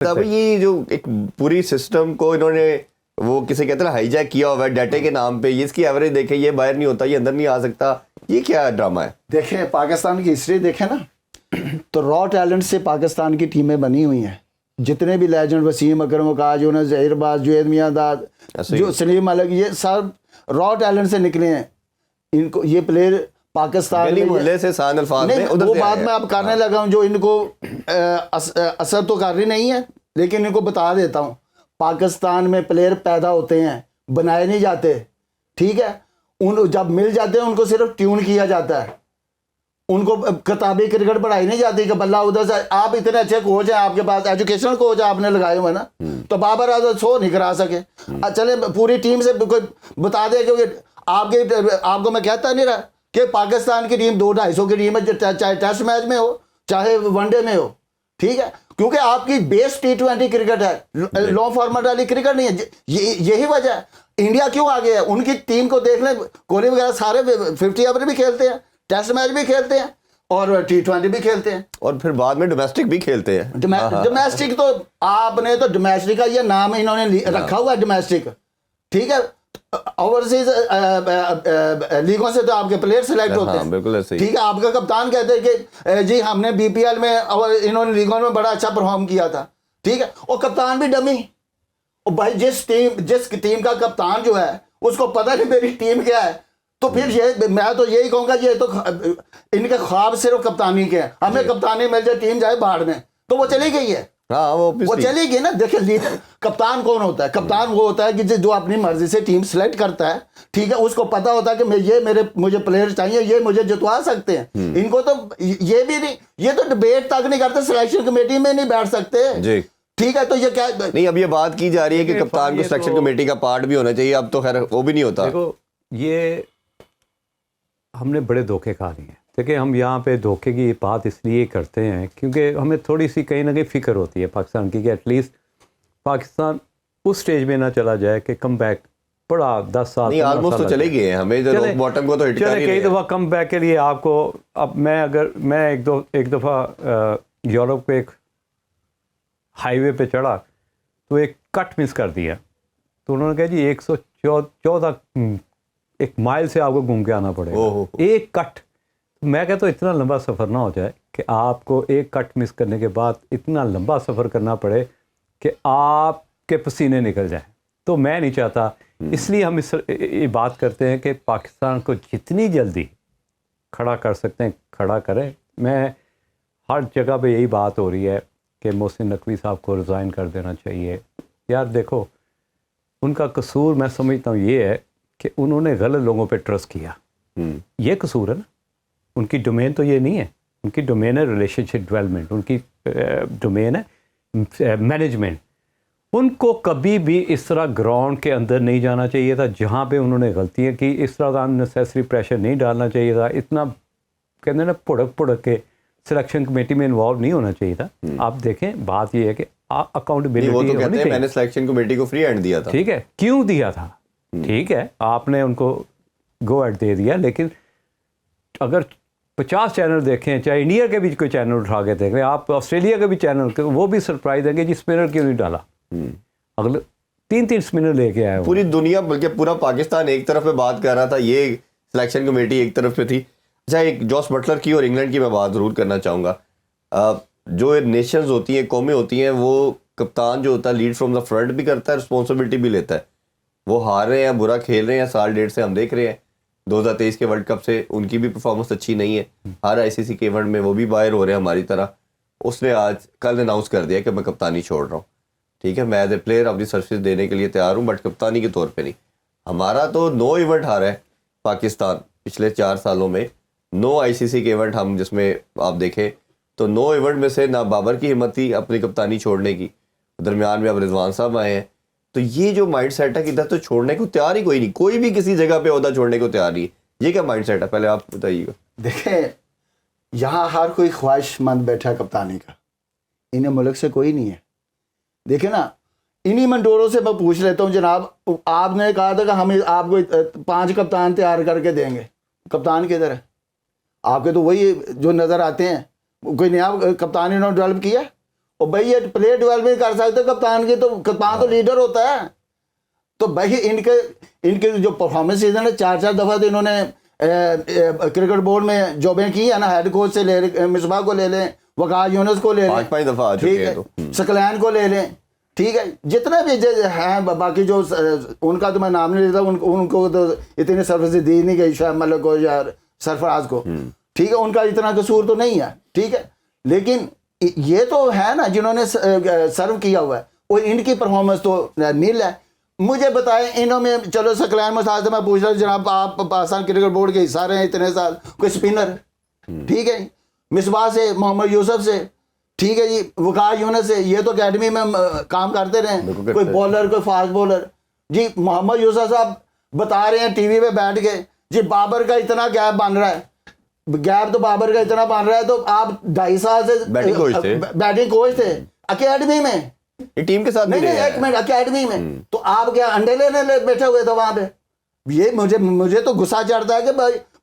तब ये जो एक पूरी सिस्टम को इन्होंने वो किसे कहते हैं हाईजैक किया हुआ है डाटे के नाम पे, ये इसकी एवरेज देखे, ये बाहर नहीं होता, ये अंदर नहीं आ सकता, ये क्या ड्रामा है? देखें पाकिस्तान की हिस्ट्री देखें ना, तो रॉ टैलेंट से पाकिस्तान की टीमें बनी हुई हैं। जितने भी लेजेंड, वसीम अकरम, वकास यूनुस, जहीरबाज, जुएद मियांदाद, जो सलीम मलिक, ये सब रॉ टैलेंट से निकले हैं। इनको ये प्लेयर पाकिस्तान में से सान अल्फाज में उधर वो बात मैं अब करने लगा हूँ जो इनको असर तो कर रही नहीं है, लेकिन इनको बता देता हूँ। पाकिस्तान में प्लेयर पैदा होते हैं, बनाए नहीं जाते, ठीक है। उन जब मिल जाते हैं उनको सिर्फ ट्यून किया जाता है, उनको किताबी क्रिकेट पढ़ाई नहीं जाती कि बल्ला उधर से। आप इतने अच्छे कोच हैं, आपके पास एजुकेशनल कोच आपने लगाए हुए ना, तो बाबर आजम शो नहीं करा सके। चले पूरी टीम से कोई बता दे कि आपको मैं कहता नहीं रहा कि पाकिस्तान की टीम 200-250 की टीम है, चाहे टेस्ट मैच में हो चाहे वनडे में हो, ठीक है, क्योंकि आपकी बेस T20 क्रिकेट है, लॉन्ग फॉर्मेट वाली क्रिकेट नहीं है। यही वजह है इंडिया क्यों आगे है। उनकी टीम को देख लें, कोहली वगैरह सारे 50 ओवर भी खेलते हैं, टेस्ट मैच भी खेलते हैं और T20 भी खेलते हैं, और फिर बाद में डोमेस्टिक भी खेलते हैं। डोमेस्टिक तो आपने तो डोमेस्टिक का ये नाम इन्होंने रखा हुआ है डोमेस्टिक, ठीक है। ओवरसीज लीगों से तो आपके प्लेयर सिलेक्ट होते हैं, बिल्कुल ऐसे ही, ठीक है। आपका कप्तान कहते हैं कि जी हमने BPL में और इन्होंने लीगों में बड़ा अच्छा परफॉर्म किया था, ठीक है। और कप्तान भी डमी, और भाई जिस टीम का कप्तान जो है उसको पता नहीं मेरी टीम क्या है, तो फिर ये मैं तो यही कहूँगा ये तो इनके ख्वाब सिर्फ कप्तानी के हैं। हमें कप्तानी मिल जाए, टीम जाए बाहर में, तो वो चली गई है। हाँ, वो चली गई ना। देखिए लीडर कप्तान कौन होता है? कप्तान वो होता है कि जो अपनी मर्जी से टीम सिलेक्ट करता है, ठीक है। उसको पता होता है कि मुझे प्लेयर चाहिए, ये मुझे जितवा सकते हैं। इनको तो ये भी नहीं, ये तो डिबेट तक नहीं करते, सिलेक्शन कमेटी में नहीं बैठ सकते जी, ठीक है। तो ये क्या नहीं, अब ये बात की जा रही है कि कप्तान को सिलेक्शन कमेटी का पार्ट भी होना चाहिए, अब तो खैर वो भी नहीं होता। देखो ये हमने बड़े धोखे खा लिए हैं। देखिए हम यहाँ पे धोखे की बात इसलिए करते हैं क्योंकि हमें थोड़ी सी कहीं ना कहीं फ़िक्र होती है पाकिस्तान की कि एटलीस्ट पाकिस्तान उस स्टेज में ना चला जाए कि कम बैक बड़ा 10 साल नहीं ऑलमोस्ट तो चले गए हैं, हमें जो बॉटम को तो हिट कर ही कई दफ़ा कम बैक के लिए आपको। अब मैं एक दफ़ा यूरोप पे एक हाईवे पे चढ़ा तो एक कट मिस कर दिया, तो उन्होंने कहा जी 114 एक माइल से आपको घूम के आना पड़ेगा, एक कट। मैं कहता हूँ इतना लंबा सफ़र ना हो जाए कि आपको एक कट मिस करने के बाद इतना लंबा सफ़र करना पड़े कि आपके पसीने निकल जाए, तो मैं नहीं चाहता। इसलिए हम ये बात करते हैं कि पाकिस्तान को जितनी जल्दी खड़ा कर सकते हैं खड़ा करें। मैं हर जगह पे यही बात हो रही है कि मोहसिन नकवी साहब को रिज़ाइन कर देना चाहिए। यार देखो उनका कसूर मैं समझता हूँ ये है कि उन्होंने गलत लोगों पे ट्रस्ट किया, ये कसूर है ना। उनकी डोमेन तो ये नहीं है, उनकी डोमेन है रिलेशनशिप डेवलपमेंट, उनकी डोमेन है मैनेजमेंट। उनको कभी भी इस तरह ग्राउंड के अंदर नहीं जाना चाहिए था जहाँ पे उन्होंने गलतियाँ की। इस तरह का अननेसेसरी प्रेशर नहीं डालना चाहिए था, इतना कहते हैं ना पुड़क के सिलेक्शन कमेटी में इन्वॉल्व नहीं होना चाहिए था। आप देखें बात ये है कि अकाउंटेबिलिटी वो तो कहते हैं मैंने सिलेक्शन कमेटी को फ्री हैंड दिया था, ठीक है, क्यों दिया था, ठीक है, आपने उनको गो एड दे दिया। लेकिन अगर 50 चैनल देखें, चाहे इंडिया के भी कोई चैनल उठा के देख रहे हैं, आप ऑस्ट्रेलिया के भी चैनल, वो भी सरप्राइज देंगे जी स्पिनर क्यों नहीं डाला, अगले 3 स्पिनर लेके आए। पूरी दुनिया बल्कि पूरा पाकिस्तान एक तरफ पे बात कर रहा था, ये सिलेक्शन कमेटी एक तरफ पे थी। अच्छा, एक जॉस बटलर की और इंग्लैंड की मैं बात ज़रूर करना चाहूँगा। जो नेशंस होती हैं, कौमें होती हैं, वो कप्तान जो होता है लीड फ्रॉम द फ्रंट भी करता है, रिस्पॉन्सिबिलिटी भी लेता है। वो हार रहे हैं, बुरा खेल रहे हैं, साल डेढ़ से हम देख रहे हैं 2023 के वर्ल्ड कप से उनकी भी परफॉर्मेंस अच्छी नहीं है। हर ICC के इवेंट में वो भी बाहर हो रहे हैं हमारी तरह। उसने कल अनाउंस कर दिया कि मैं कप्तानी छोड़ रहा हूँ, ठीक है। मैं एज ए प्लेयर अपनी सर्विस देने के लिए तैयार हूँ, बट कप्तानी के तौर पे नहीं। हमारा तो 9 इवेंट हारा है पाकिस्तान पिछले 4 सालों में, 9 ICC के इवेंट हम जिसमें आप देखें तो 9 इवेंट में से ना बाबर की हिम्मत थी अपनी कप्तानी छोड़ने की, दरमियान में अब रिजवान साहब आए हैं। तो ये जो माइंड सेट है कि इधर तो छोड़ने को तैयार ही कोई नहीं, कोई भी किसी जगह पे ओहदा छोड़ने को तैयार नहीं। ये क्या माइंड सेट है, पहले आप बताइएगा। देखें यहाँ हर कोई ख्वाहिशमंद बैठा कप्तानी का, इन्हें मुल्क से कोई नहीं है। देखें ना, इन्हीं मंडोरों से मैं पूछ लेता हूँ जनाब, आपने कहा था कि हम आपको 5 कप्तान तैयार करके देंगे, कप्तान किधर है आपके? तो वही जो नज़र आते हैं, कोई नया कप्तान इन्होंने डेवलप किया। और भाई ये प्लेयर डेवलपमेंट कर सकते कप्तान की, तो कप्तान तो लीडर होता है। तो भाई इनके जो परफॉर्मेंस है ना, 4 दफ़ा तो इन्होंने क्रिकेट बोर्ड में जॉबें की है ना, हेड कोच से ले मिसबाह को ले लें, वकार यूनुस को ले लें, 5 दफ़ा आ चुके हैं तो। सकलैन को ले लें, ठीक है, जितने भी हैं बाकी जो उनका तो मैं नाम नहीं लेता, उनको तो इतनी सर्विस दी नहीं गई, शायद मलिक को या सरफराज को, ठीक है, उनका इतना कसूर तो नहीं है, ठीक है, लेकिन ये तो है ना जिन्होंने सर्व किया हुआ है, और इनकी परफॉर्मेंस तो नील है। मुझे बताएं इन्हों में, चलो सकलैन मसाज से मैं पूछ रहा हूँ, जनाब आप पाकिस्तान क्रिकेट बोर्ड के हिस्सा रहे हैं इतने साल, कोई स्पिनर, ठीक है, मिसबाह से, मोहम्मद यूसुफ से, ठीक है जी, वकार यूनुस से, ये तो अकेडमी में काम करते रहे, कोई बॉलर, कोई फास्ट बॉलर जी। मोहम्मद यूसुफ साहब बता रहे हैं टीवी पे बैठ के जी, बाबर का इतना गैप बन रहा है, गैप तो बाबर का इतना बन रहा है, तो आप 2.5 साल से बैटिंग कोच थे अकेडमी में, टीम के साथ नहीं, एक मिनट, अकेडमी में, तो आप क्या अंडे लेने बैठे हुए थे वहां पे? ये मुझे तो गुस्सा चढ़ता है कि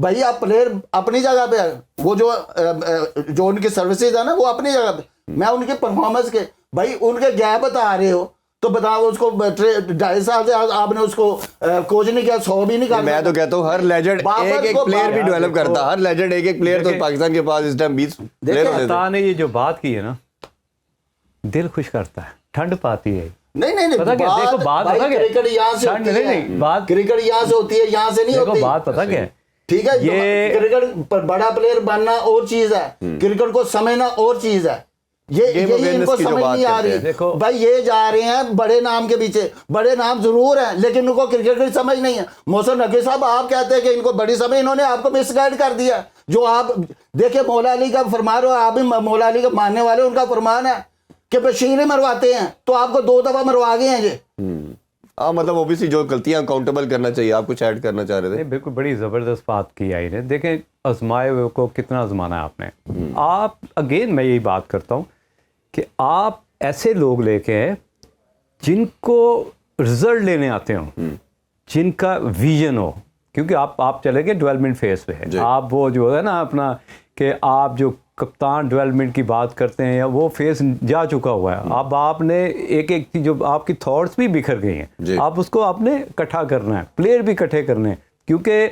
भाई आप प्लेयर अपनी जगह पे है, वो जो उनकी सर्विसेज है ना वो अपनी जगह पे, मैं उनके परफॉर्मेंस के, भाई उनके गैप बता रहे हो तो बताओ, उसको 2.5 साल से आपने उसको कोच नहीं किया, 100 भी नहीं करता। मैं तो कहता हूँ हर लेजेंड एक प्लेयर भी डेवलप करता, हर लेजेंड एक प्लेयर तो पाकिस्तान के पास इस टाइम 20 प्लेयर होते थे। ने ये जो बात की है ना, दिल खुश करता है, ठंड पाती है। नहीं, पता क्या, देखो बात पता क्या, क्रिकेट यहाँ से होती है, नहीं बात, क्रिकेट यहाँ से होती है, यहाँ से नहीं होती। बात पता क्या, ठीक है, ये क्रिकेट पर बड़ा प्लेयर बनना और चीज है, क्रिकेट को समझना और चीज है, यही इनको समझ नहीं आ रही। भाई ये जा रहे हैं बड़े नाम के पीछे, बड़े नाम जरूर हैं लेकिन उनको क्रिकेट की समझ नहीं है। मोहसिन नकवी साहब आप कहते हैं कि इनको बड़ी समझ, इन्होंने आपको मिसगाइड कर दिया। जो आप देखिए मौला अली का फरमान हो, आप भी मौला अली का मानने वाले, उनका फरमान है कि बशीर मरवाते हैं, तो आपको 2 दफा मरवा गए हैं ये। मतलब ओबीसी जो गलतियां अकाउंटेबल करना चाहिए। आप कुछ ऐड करना चाह रहे थे? बिल्कुल, बड़ी ज़बरदस्त बात की आई ने। देखें, आजमाए हुए को कितना आजमाना है आपने। आप अगेन मैं यही बात करता हूँ कि आप ऐसे लोग लेके हैं जिनको रिजल्ट लेने आते हो, जिनका विजन हो, क्योंकि आप चले गए डेवलपमेंट फेज पे है। आप वो जो है ना अपना कि आप जो कप्तान डेवलपमेंट की बात करते हैं या वो फेज जा चुका हुआ है। अब आपने एक चीज, जो आपकी थॉट्स भी बिखर गई हैं, आप उसको आपने इकट्ठा करना है, प्लेयर भी इकट्ठे करने हैं। क्योंकि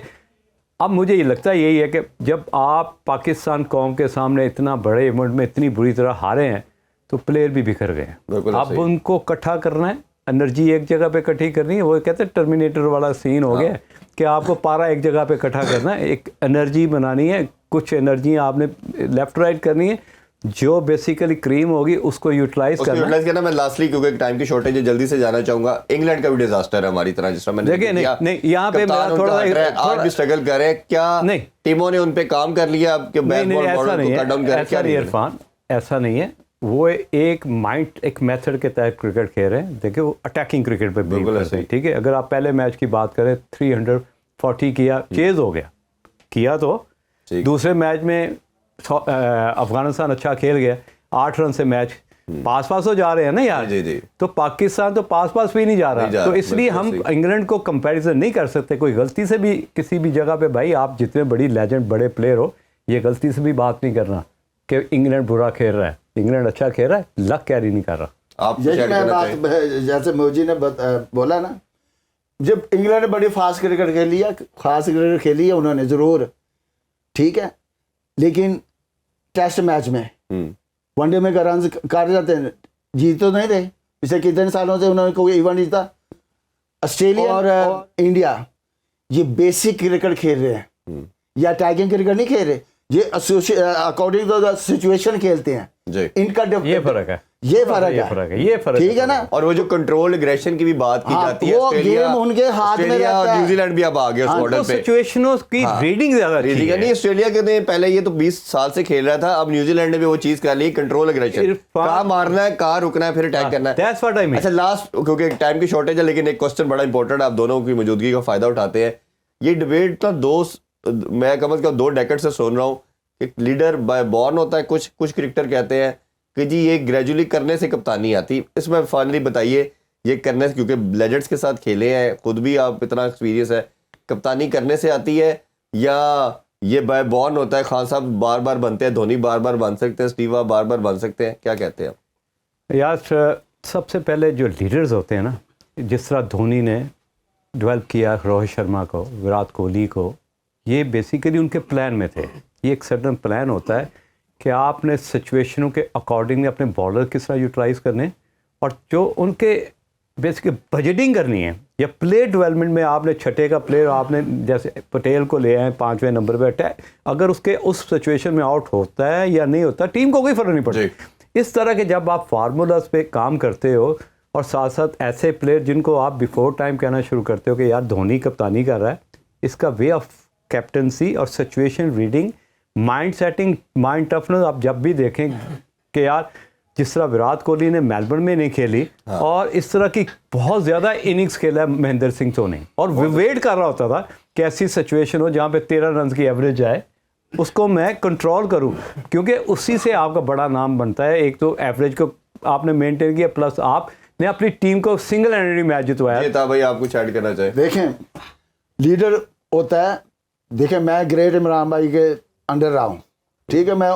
अब मुझे ये लगता है यही है कि जब आप पाकिस्तान कौम के सामने इतना बड़े इवेंट में इतनी बुरी तरह हारे हैं तो प्लेयर भी बिखर गए हैं। अब उनको इकट्ठा करना है, एनर्जी एक जगह पे इकट्ठी करनी है। वो कहते हैं टर्मिनेटर वाला सीन हो गया कि आपको पारा एक जगह पे इकट्ठा करना है, एक एनर्जी बनानी है, कुछ एनर्जी आपने लेफ्ट राइट करनी है, जो बेसिकली क्रीम होगी उसको यूटिलाइज करना। मैं लास्टली, क्योंकि टाइम की शॉर्टेज है, जल्दी से जाना चाहूंगा। इंग्लैंड का भी डिजास्टर है हमारी तरह, जिस तरह मैंने देखिए नहीं यहाँ पे थोड़ा भी स्ट्रगल कर रहे हैं क्या? नहीं, टीमों ने उन पे काम कर लिया अब कि बैकबॉल मॉडल को कट डाउन कर क्या? इरफान, ऐसा नहीं है। वो एक माइंड, एक मेथड के तहत क्रिकेट खेल रहे हैं। देखिए वो अटैकिंग क्रिकेट पे बिल्कुल करते हैं, ठीक है। अगर आप पहले मैच की बात करें 340 किया, चेज हो गया किया, तो दूसरे मैच में अफगानिस्तान अच्छा खेल गया, 8 रन से मैच पास हो जा रहे हैं ना यार। जी। तो पाकिस्तान तो पास भी नहीं जा रहा, तो इसलिए हम इंग्लैंड को कंपैरिजन नहीं कर सकते। कोई गलती से भी किसी भी जगह पे, भाई आप जितने बड़ी लेजेंड बड़े प्लेयर हो, ये गलती से भी बात नहीं करना कि इंग्लैंड बुरा खेल रहा है, इंग्लैंड अच्छा खेल रहा है, लक कैरी नहीं कर रहा। आप जैसे मोजी ने बोला ना, जब इंग्लैंड ने बड़ी फास्ट क्रिकेट खेली है, खास क्रिकेट खेली है उन्होंने जरूर, ठीक है, लेकिन टेस्ट मैच में वनडे में रन कर जाते हैं, जीत तो नहीं थे। पिछले कितने सालों से उन्होंने कोई इवेंट जीता। ऑस्ट्रेलिया और इंडिया ये बेसिक क्रिकेट खेल रहे हैं, या अटैकिंग क्रिकेट नहीं खेल रहे, ये अकॉर्डिंग टू द सिचुएशन खेलते हैं। इनका ये फर्क है, ये फर्क, ठीक है ना। और वो जो कंट्रोल एग्रेशन की भी बात की जाती है, वो गेम उनके हाथ में रहता है। न्यूजीलैंड भी अब आ गया उस मॉडल पे, सिचुएशनों की रीडिंग ज्यादा अच्छी है। नहीं, ऑस्ट्रेलिया के पहले ये तो 20 साल से खेल रहा था, अब न्यूजीलैंड ने भी वो चीज कर ली, कंट्रोल एग्रेशन, कहां मारना है, कहां रुकना है, फिर अटैक करना है। That's what I mean. अच्छा, लास्ट, क्योंकि टाइम की शॉर्टेज है, लेकिन एक क्वेश्चन बड़ा इंपॉर्टेंट है, आप दोनों की मौजूदगी का फायदा उठाते हैं। ये डिबेट ना मैं कम से कम 2 डेकेड से सुन रहा हूँ कि लीडर बाय बॉर्न होता है, कुछ क्रिकेटर कहते हैं कि जी ये ग्रेजुअली करने से कप्तानी आती। इसमें फाइनली बताइए, ये करने से, क्योंकि लेजेंड्स के साथ खेले हैं, खुद भी आप इतना एक्सपीरियंस है, कप्तानी करने से आती है या ये बाय बॉर्न होता है? खान साहब बार बार बनते हैं, धोनी बार बार बन सकते हैं, स्टीवा बार बार बन सकते हैं, क्या कहते हैं? यार सबसे पहले जो लीडर्स होते हैं ना, जिस तरह धोनी ने डेवलप किया रोहित शर्मा को, विराट कोहली को, ये बेसिकली उनके प्लान में थे। ये एक सर्टन प्लान होता है कि आपने सिचुएशनों के अकॉर्डिंगली अपने बॉलर किस तरह यूटिलाइज करने, और जो उनके बेसिकली बजटिंग करनी है या प्लेयर डेवलपमेंट में आपने छठे का प्लेयर आपने जैसे पटेल को ले आए 5वें नंबर पे अटैक, अगर उसके उस सिचुएशन में आउट होता है या नहीं होता, टीम को कोई फ़र्क नहीं पड़ता। इस तरह के जब आप फार्मूलाज पे काम करते हो और साथ साथ ऐसे प्लेयर जिनको आप बिफोर टाइम कहना शुरू करते हो कि यार धोनी कप्तानी कर रहा है, इसका वे ऑफ कैप्टनसी और situation reading, mind setting, mind toughness आप जब भी देखें कि यार जिस तरह विराट कोहली ने मेलबर्न में नहीं खेली और इस तरह की बहुत ज़्यादा इनिंग्स खेला है महेंद्र सिंह धोनी, और वेट कर रहा होता था कि ऐसी सिचुएशन हो जहाँ पे 13 रन की एवरेज आए, उसको मैं कंट्रोल करूं, क्योंकि उसी से आपका बड़ा नाम बनता है। एक तो एवरेज को आपने मेंटेन किया, प्लस आपने अपनी टीम को सिंगल हैंडेडली मैच जितवाया। ये था भाई, आप कुछ ऐड करना चाहें? देखें, लीडर होता है, देखें मैं ग्रेट इमरान भाई के अंडर रहा हूँ, ठीक है, मैं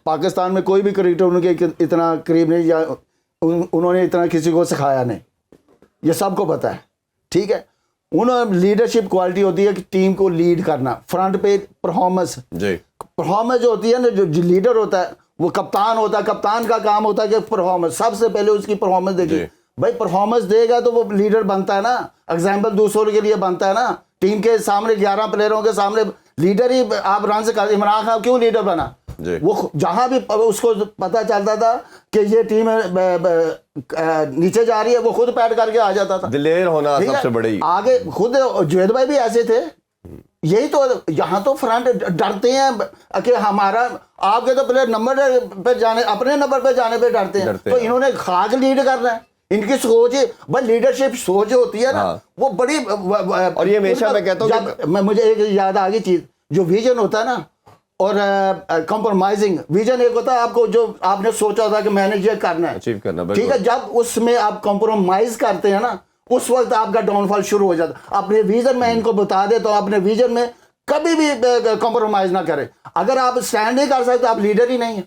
पाकिस्तान में कोई भी क्रिकेटर उनके इतना करीब नहीं, या उन्होंने इतना किसी को सिखाया नहीं, ये सबको पता है, ठीक है। उन्होंने लीडरशिप क्वालिटी होती है कि टीम को लीड करना, फ्रंट पे परफॉर्मेंस जो होती है ना, जो लीडर होता है वो कप्तान होता है, कप्तान का काम होता है कि परफॉर्मेंस, सबसे पहले उसकी परफॉर्मेंस देखिए भाई, परफॉर्मेंस देगा तो वो लीडर बनता है ना, एग्जाम्पल दूसरों के लिए बनता है ना। टीम के सामने 11 प्लेयरों के सामने लीडर ही आप रन से कर, इमरान खान क्यों लीडर बना? वो जहां भी उसको पता चलता था कि ये टीम नीचे जा रही है, वो खुद पैड करके आ जाता था। दिलेर होना सबसे बड़ी आगे खुद जुनैद भाई भी ऐसे थे। यही तो यहाँ तो फ्रंट डरते हैं कि हमारा, आपके तो प्लेयर नंबर पे जाने, अपने नंबर पे जाने पे डरते हैं, तो इन्होंने खाक लीड करना है, इनकी सोच ही भाई लीडरशिप सोच होती है ना, वो बड़ी। और ये हमेशा मैं कहता हूँ, मैं मुझे एक याद आ गई चीज, जो विजन होता है ना और कॉम्प्रोमाइजिंग विजन, एक होता है आपको जो आपने सोचा था कि मैंने ये करना है, अचीव करना, ठीक है, जब उसमें आप कॉम्प्रोमाइज करते हैं ना, उस वक्त आपका डाउनफॉल शुरू हो जाता। अपने विजन में इनको बता दे तो अपने विजन में कभी भी कॉम्प्रोमाइज ना करें। अगर आप स्टैंड नहीं कर सकते, आप लीडर ही नहीं है।